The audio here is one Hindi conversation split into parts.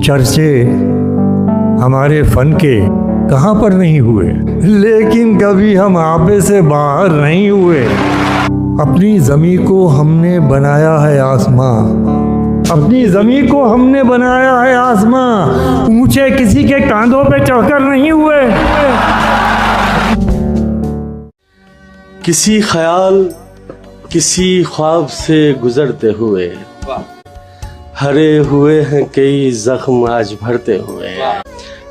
चर्चे हमारे फन के कहाँ पर नहीं हुए, लेकिन कभी हम आपे से बाहर नहीं हुए। अपनी ज़मीं को हमने बनाया है आसमां, अपनी ज़मीं को हमने बनाया है आसमां, ऊंचे किसी के कांधों पे चढ़कर नहीं हुए। किसी ख्याल किसी ख्वाब से गुजरते हुए, हरे हुए हैं कई जख्म आज भरते हुए।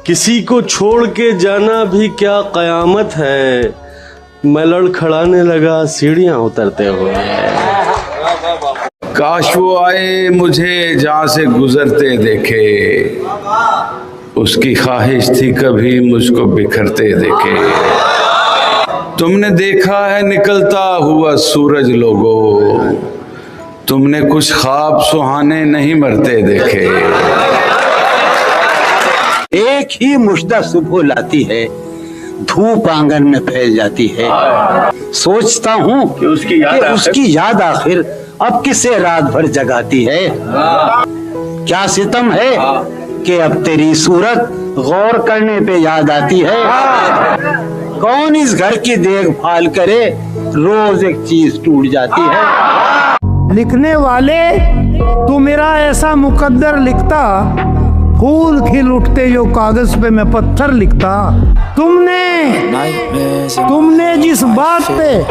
किसी को छोड़ के जाना भी क्या कयामत है, मैं लड़खड़ाने लगा सीढ़ियां उतरते हुए। काश वो आए मुझे जहाँ से गुजरते देखे, उसकी ख्वाहिश थी कभी मुझको बिखरते देखे। तुमने देखा है निकलता हुआ सूरज लोगों, तुमने कुछ ख्वाब सुहाने नहीं मरते देखे। एक ही मुश्ता सुबह लाती है, धूप आंगन में फैल जाती है। सोचता हूँ कि उसकी याद आखिर अब किसे रात भर जगाती है। क्या सितम है कि अब तेरी सूरत गौर करने पे याद आती है। कौन इस घर की देखभाल करे, रोज एक चीज टूट जाती है। लिखने वाले तू मेरा ऐसा मुकद्दर लिखता, फूल खिल उठते जो कागज पे मैं पत्थर लिखता। तुमने जिस बात पे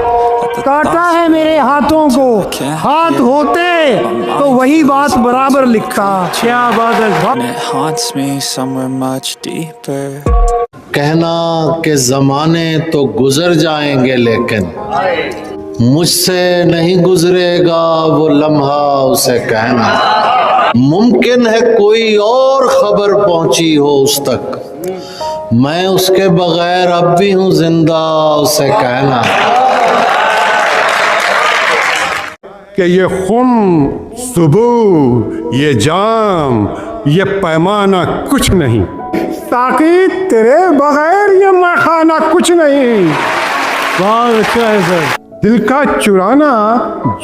काटा है मेरे हाथों को, हाथ होते तो वही बात बराबर लिखता। क्या बात है। कहना कि ज़माने तो गुजर जाएंगे, लेकिन मुझसे नहीं गुजरेगा वो लम्हा उसे कहना। मुमकिन है कोई और खबर पहुंची हो उस तक, मैं उसके बगैर अब भी हूँ जिंदा उसे कहना। कि ये खुम सुबह, ये जाम, ये पैमाना कुछ नहीं, ताकि तेरे बगैर ये मखाना कुछ नहीं। बहुत अच्छा है सर। दिल का चुराना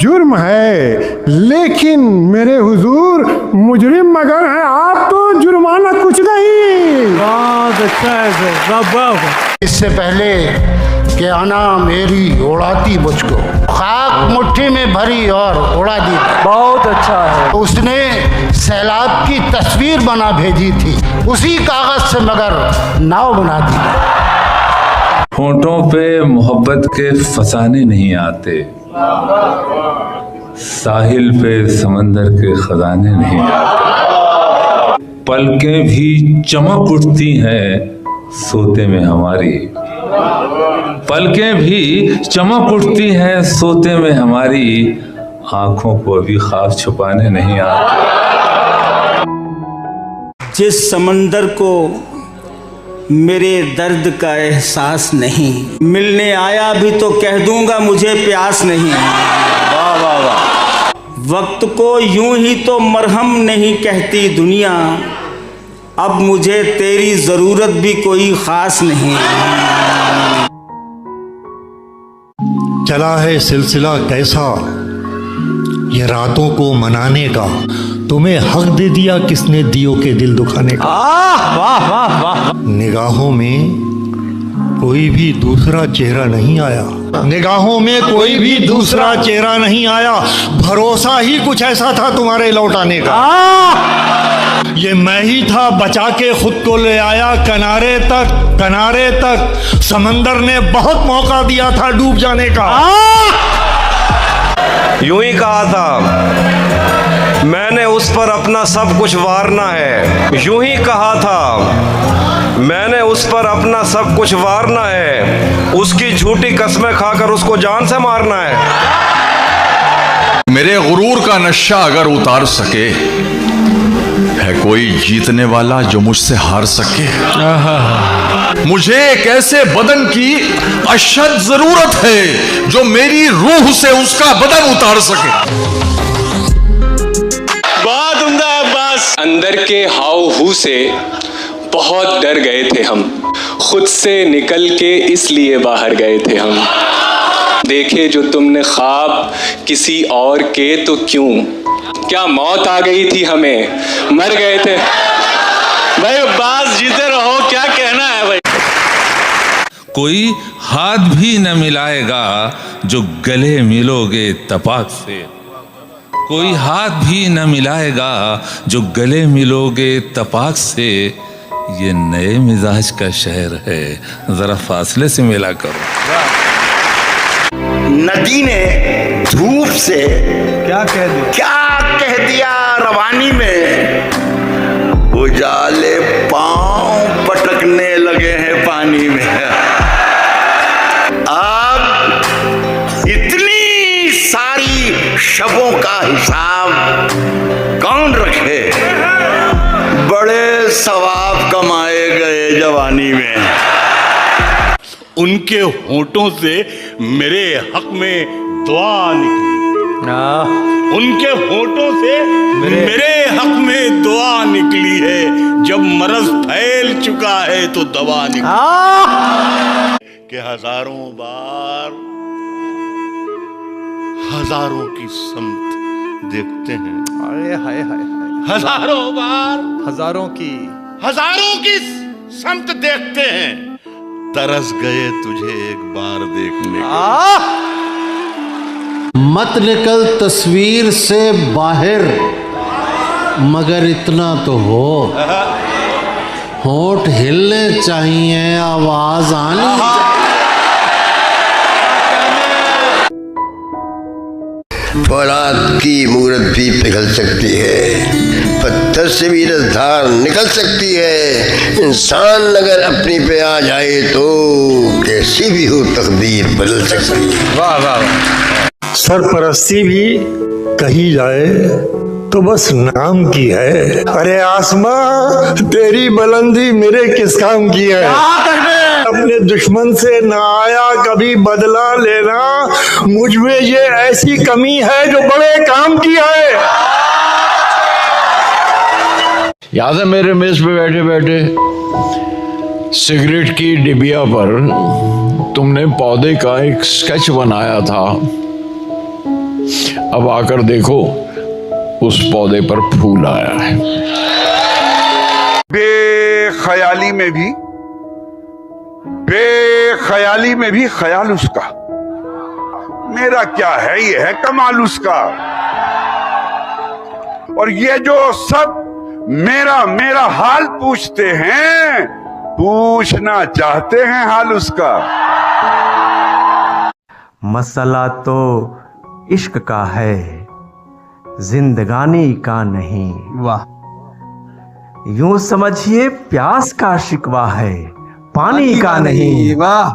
जुर्म है, लेकिन मेरे हुजूर मुजरिम मगर है आप तो जुर्माना कुछ नहीं। बहुत अच्छा है सर। इससे पहले कि आना मेरी उड़ाती मुझको, खाक मुट्ठी में भरी और उड़ा दी। बहुत अच्छा है। उसने सैलाब की तस्वीर बना भेजी थी, उसी कागज से मगर नाव बना दी। होंठों पे मोहब्बत के फसाने नहीं आते, साहिल पे समंदर के खजाने नहीं आते। पलकें भी चमक उठती हैं सोते में हमारी, पलकें भी चमक उठती हैं सोते में हमारी, आंखों को अभी ख्वाब छुपाने नहीं आते। जिस समंदर को मेरे दर्द का एहसास नहीं, मिलने आया भी तो कह दूंगा मुझे प्यास नहीं। वाह वाह वाह। वक्त को यूं ही तो मरहम नहीं कहती दुनिया, अब मुझे तेरी जरूरत भी कोई खास नहीं। चला है सिलसिला कैसा ये रातों को मनाने का, तुम्हें हक दे दिया किसने दियो के दिल दुखाने का। वाह वाह वाह। निगाहों में कोई भी दूसरा चेहरा नहीं आया, निगाहों में कोई भी दूसरा चेहरा नहीं आया, भरोसा ही कुछ ऐसा था तुम्हारे लौटाने का। ये मैं ही था बचा के खुद को ले आया किनारे तक, किनारे तक समंदर ने बहुत मौका दिया था डूब जाने का। यूं ही कहा था मैंने उस पर अपना सब कुछ वारना है, यूं ही कहा था मैंने उस पर अपना सब कुछ वारना है, उसकी झूठी कस्में खाकर उसको जान से मारना है। मेरे गुरूर का नशा अगर उतार सके, है कोई जीतने वाला जो मुझसे हार सके। मुझे एक ऐसे बदन की अशद जरूरत है जो मेरी रूह से उसका बदन उतार सके। बहुत उम्दा अब्बास। अंदर के हाव हू से बहुत डर गए थे हम, खुद से निकल के इसलिए बाहर गए थे हम। देखे जो तुमने ख्वाब किसी और के तो क्यों, क्या मौत आ गई थी हमें, मर गए थे। कोई हाथ भी न मिलाएगा जो गले मिलोगे तपाक से। कोई हाथ भी न मिलाएगा जो गले मिलोगे तपाक से। ये नए मिजाज का शहर है, जरा फासले से मिला करो। नदी ने धूप से क्या कह दिया रवानी में, उजाले पांव पटकने लगे हैं पानी में। अब इतनी सारी शबों का हिसाब कौन रखे, बड़े सवाब कमाए गए जवानी में। उनके होठों से मेरे हक में दुआ निकली, उनके होठों से मेरे हक में दुआ निकली है। जब मरज फैल चुका है तो दवा निकली कि हजारों बार हजारों की समत देखते हैं। हजारों बार हजारों की समत देखते हैं। तरस गए तुझे एक बार देखने के। मत निकल तस्वीर से बाहर, मगर इतना तो हो, होठ हिलने चाहिए, आवाज आनी फौलाद की मूरत भी पिघल सकती है, पत्थर से भी रसधार निकल सकती है। इंसान अगर अपनी पे आ जाए तो कैसी भी हो तकदीर बदल सकती है। वाह वाह। सरपरस्ती भी कही जाए तो बस नाम की है। अरे आसमां तेरी बुलंदी मेरे किस काम की है। अपने दुश्मन से ना आया कभी बदला लेना, मुझ में ये ऐसी कमी है जो बड़े काम की है। याद है मेरे मेज पे बैठे बैठे सिगरेट की डिबिया पर तुमने पौधे का एक स्केच बनाया था। अब आकर देखो उस पौधे पर फूल आया है। बेख्याली में भी ख्याल उसका, मेरा क्या है, ये है कमाल उसका। और ये जो सब मेरा हाल पूछते हैं, पूछना चाहते हैं हाल उसका। मसला तो इश्क का है, जिंदगानी का नहीं। वाह। यूं समझिए प्यास का शिकवा है, पानी का नहीं। वाह।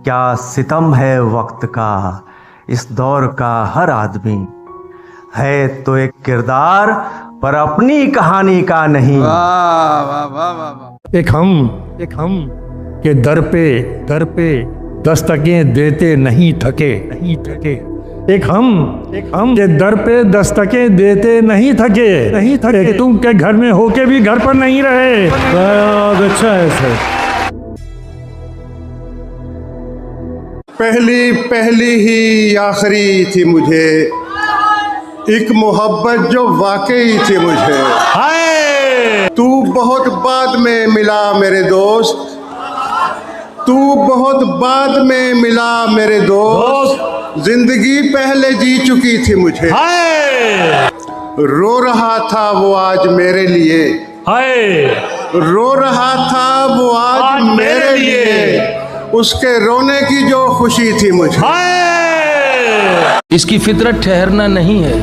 क्या सितम है वक्त का, इस दौर का हर आदमी है तो एक किरदार, पर अपनी कहानी का नहीं। वाह वाह वाह वाह। एक हम के दर पे दस्तकें देते नहीं थके। एक हम के दर पे दस्तकें देते नहीं थके। तुम के घर में होके भी घर पर नहीं रहे। बहुत अच्छा है सर। पहली ही आखिरी थी मुझे, एक मोहब्बत जो वाकई थी मुझे। हाय तू बहुत बाद में मिला मेरे दोस्त, तू बहुत बाद में मिला मेरे दोस्त। जिंदगी पहले जी चुकी थी मुझे। हाय रो रहा था वो आज मेरे लिए। हाय रो रहा था वो आज मेरे लिए, उसके रोने की जो खुशी थी मुझे। इसकी फितरत ठहरना नहीं है,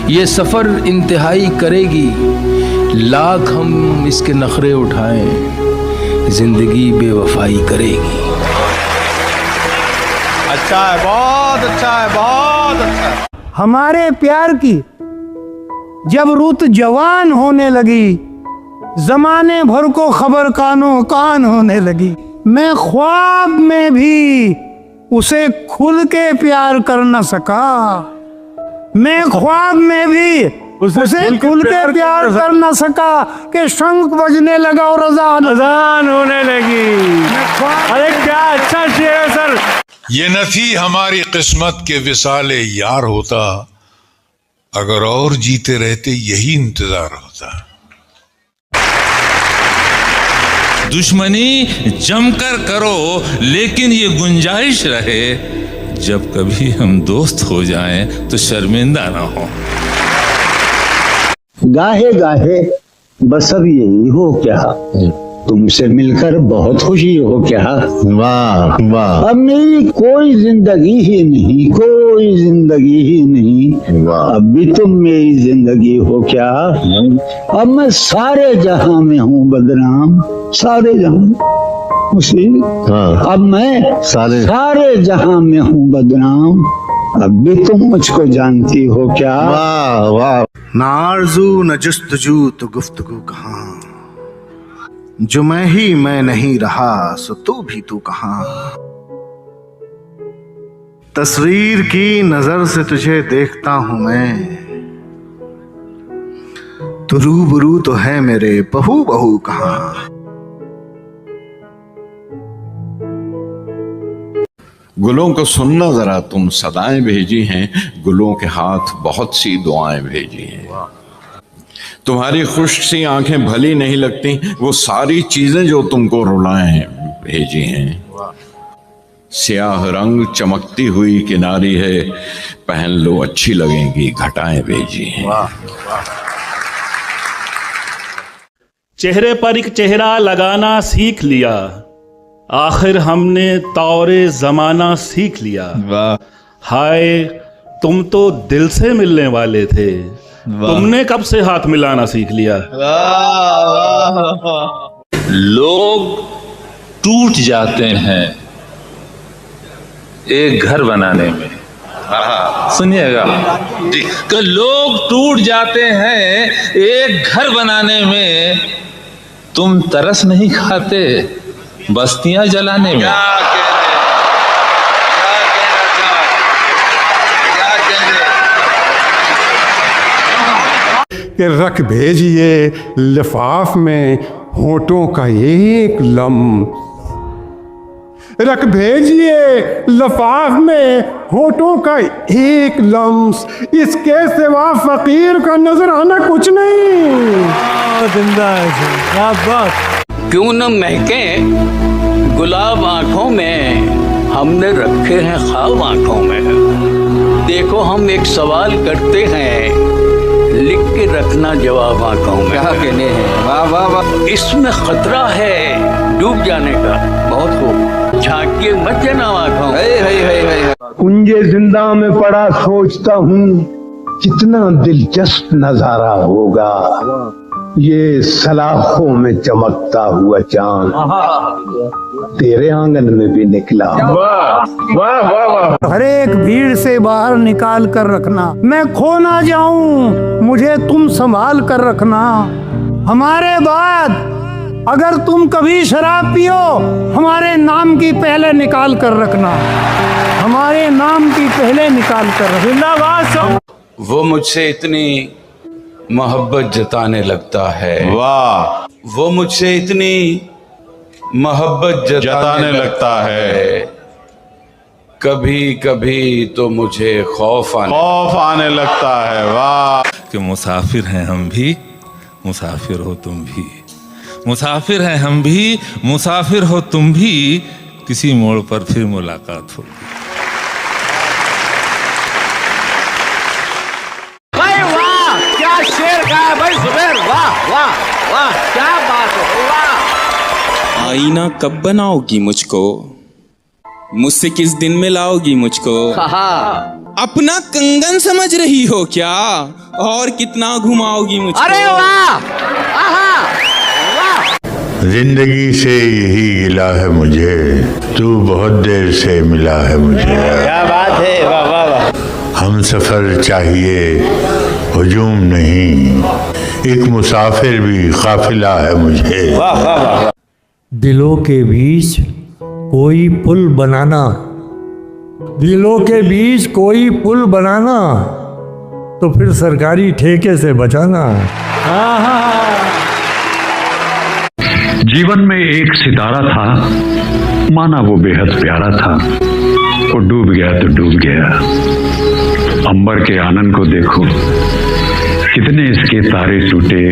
ये सफर इंतहाई करेगी। लाख हम इसके नखरे उठाएं, जिंदगी बेवफाई करेगी। अच्छा है, बहुत अच्छा है, बहुत अच्छा है। हमारे प्यार की जब रुत जवान होने लगी, जमाने भर को खबर कानो कान होने लगी। मैं ख्वाब में भी उसे खुल के प्यार कर न सका। मैं ख्वाब में भी उसे खुल के प्यार कर न सका कि शंख बजने लगा और अजान होने लगी। अरे क्या अच्छा शेर है सर। ये न थी हमारी किस्मत के विसाले यार होता, अगर और जीते रहते यही इंतजार होता। दुश्मनी जमकर करो, लेकिन ये गुंजाइश रहे जब कभी हम दोस्त हो जाएं तो शर्मिंदा ना हो। गाहे गाहे बस अब यही हो क्या, तुमसे मिलकर बहुत खुशी हो क्या। वाह वाह। अब मेरी कोई जिंदगी ही नहीं, कोई जिंदगी ही नहीं, अब भी तुम मेरी जिंदगी हो क्या। अब मैं सारे जहां में हूँ बदनाम, सारे जहां उसी। अब मैं सारे जहां में हूँ बदनाम, अब भी तुम मुझको जानती हो क्या। वाह वाह। ना आरज़ू न जुस्तजू तो गुफ्तगू कहाँ, जो मैं ही मैं नहीं रहा सो तू भी तू कहाँ। तस्वीर की नजर से तुझे देखता हूं मैं, तो रूबरू तो है मेरे बहू बहू कहाँ। गुलों को सुनना जरा तुम, सदाएं भेजी हैं गुलों के हाथ, बहुत सी दुआएं भेजी हैं। तुम्हारी खुश्क सी आंखें भली नहीं लगती, वो सारी चीजें जो तुमको रुलाएं भेजी हैं। स्याह रंग चमकती हुई किनारी है, पहन लो अच्छी लगेंगी घटाएं भेजी हैं। चेहरे पर एक चेहरा लगाना सीख लिया, आखिर हमने तौरे जमाना सीख लिया। हाय तुम तो दिल से मिलने वाले थे, तुमने कब से हाथ मिलाना सीख लिया। लोग टूट जाते हैं एक घर बनाने में, सुनिएगा, कि लोग टूट जाते हैं एक घर बनाने में, तुम तरस नहीं खाते बस्तियां जलाने में। कि रख भेजिए लिफाफ में होठों का एक लम्स, रख भेजिए लिफाफ में होठों का एक लम्स, इसके सिवा फकीर का नजर आना कुछ नहीं। जिंदा है क्यों न महके गुलाब आंखों में, हमने रखे हैं ख्वाब आंखों में। देखो हम एक सवाल करते हैं, लिख के रखना जवाब आंखों में। क्या कहने हैं, वाह वाह वाह। इसमें खतरा है डूब जाने का, बहुत खूब, झांकिए मत जाना आंखों में। कुंजे जिंदा में पड़ा सोचता हूँ, कितना दिलचस्प नजारा होगा ये सलाखों में चमकता हुआ चांद तेरे आंगन में भी निकला। वाह वाह वाह। हर एक भीड़ से बाहर निकाल कर रखना, मैं खो ना जाऊं, मुझे तुम संभाल कर रखना। हमारे बाद अगर तुम कभी शराब पियो, हमारे नाम की पहले निकाल कर रखना, हमारे नाम की पहले निकाल कर रखना। वो मुझसे इतनी मोहब्बत जताने लगता है, वाह। वो मुझसे इतनी मोहब्बत जताने लगता है, कभी कभी तो मुझे खौफ आने लगता है, वाह। कि मुसाफिर हैं हम भी, मुसाफिर हो तुम भी, मुसाफिर हैं हम भी, मुसाफिर हो तुम भी, किसी मोड़ पर फिर मुलाकात होगी। क्या बात है, वाह। आईना कब बनाओगी मुझको, मुझसे किस दिन मिलाओगी मुझको, अपना कंगन समझ रही हो क्या, और कितना घुमाओगी मुझको। अरे वाह, जिंदगी से यही गिला है मुझे, तू बहुत देर से मिला है मुझे। क्या बात है, वाह वाह वाह। हम सफर चाहिए हुजूम नहीं, एक मुसाफिर भी काफिला है मुझे। वाह वाह वाह। दिलों के बीच कोई पुल बनाना, दिलों के बीच कोई पुल बनाना, तो फिर सरकारी ठेके से बचाना। जीवन में एक सितारा था, माना वो बेहद प्यारा था, वो डूब गया तो डूब गया। अंबर के आनंद को देखो, कितने इसके तारे टूटे,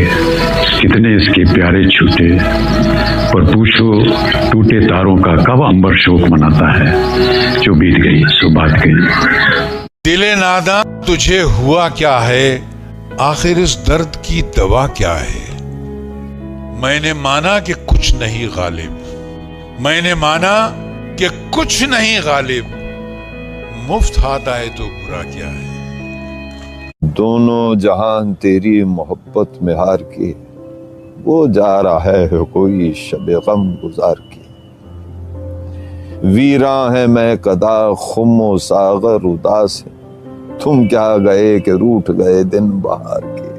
कितने इसके प्यारे छूटे। पर पूछो टूटे तारों का कब अंबर शोक मनाता है। जो बीत गई सो बात गई। दिले नादा तुझे हुआ क्या है, आखिर इस दर्द की दवा क्या है। मैंने माना कि कुछ नहीं गालिब, मैंने माना कि कुछ नहीं गालिब, मुफ्त हाथ आए तो बुरा क्या है। दोनों जहान तेरी मोहब्बत में हार के, वो जा रहा है कोई शबे गम गुजार के। वीरा है मैं कदा खुमो सागर उदास है, तुम क्या गए कि रूठ गए दिन बहार के।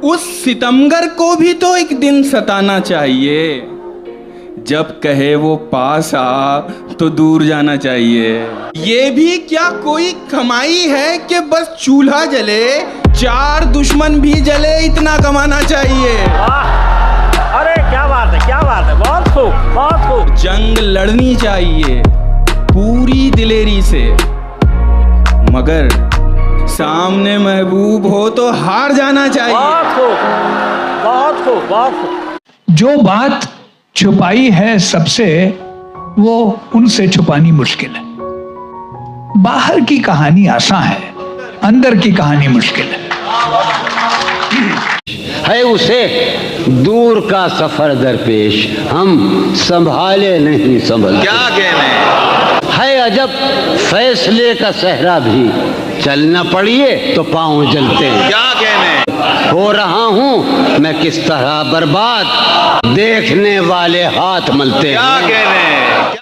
उस सितमगर को भी तो एक दिन सताना चाहिए, जब कहे वो पास आ तो दूर जाना चाहिए। ये भी क्या कोई कमाई है कि बस चूल्हा जले, चार दुश्मन भी जले, इतना कमाना चाहिए। अरे क्या बात है, क्या बात है, बहुत खूब, बहुत खूब। जंग लड़नी चाहिए पूरी दिलेरी से, मगर सामने महबूब हो तो हार जाना चाहिए। बहुत खूब, बहुत खूब, बहुत खूब। जो बात छुपाई है सबसे, वो उनसे छुपानी मुश्किल है। बाहर की कहानी आसान है, अंदर की कहानी मुश्किल है उसे दूर का सफर दरपेश, हम संभाले नहीं संभल। क्या कहने है अजब फैसले का सहरा भी, चलना पड़िए तो पांव जलते हैं। क्या कहने हो रहा हूँ मैं किस तरह बर्बाद, देखने वाले हाथ मलते हैं। क्या कहने